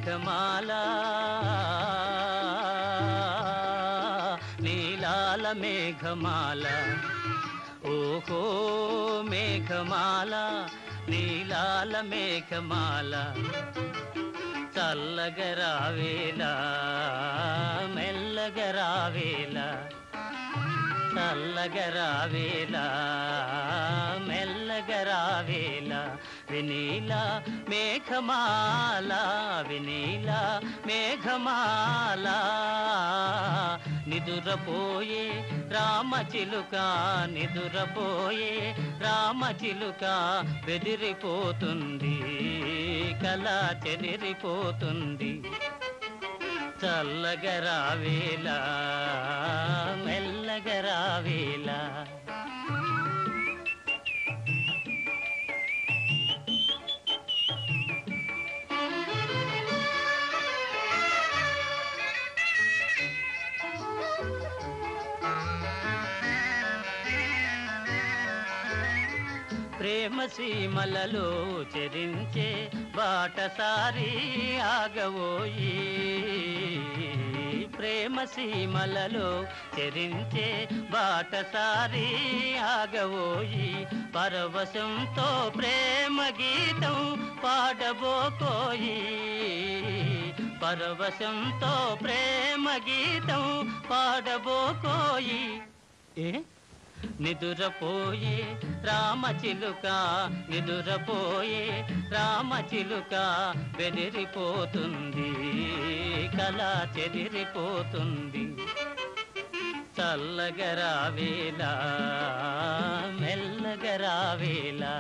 మేఘమాల నీలాల మేఘమాల ఓహో మేఘమాల నీలాల మేఘమాల చల్లగరావేలా మెల్లగరావేలా చల్లగరావేలా మెల్లగరావేలా వినీలా మేఘమాల వినీలా మేఘమాల నిదురపోయే రామచిలుక నిదురపోయే రామచిలుక బెదిరిపోతుంది కల చెదిరిపోతుంది చల్లగరావేలా మెల్లగరావేలా ప్రేమ సీమలలో చెరించే బాటసారి ఆగవోయి ప్రేమ సీమలలో చెరించే బాటసారి ఆగవోయి పరవశంతో ప్రేమ గీతం పాడబోకోయి పరవశంతో ప్రేమ గీతం పాడబోకోయి నిదురపోయే రామచిలుక నిదురపోయే రామచిలుక బెదిరిపోతుంది కల చెదిరిపోతుంది చల్లగరావేలా మెల్లగరావేలా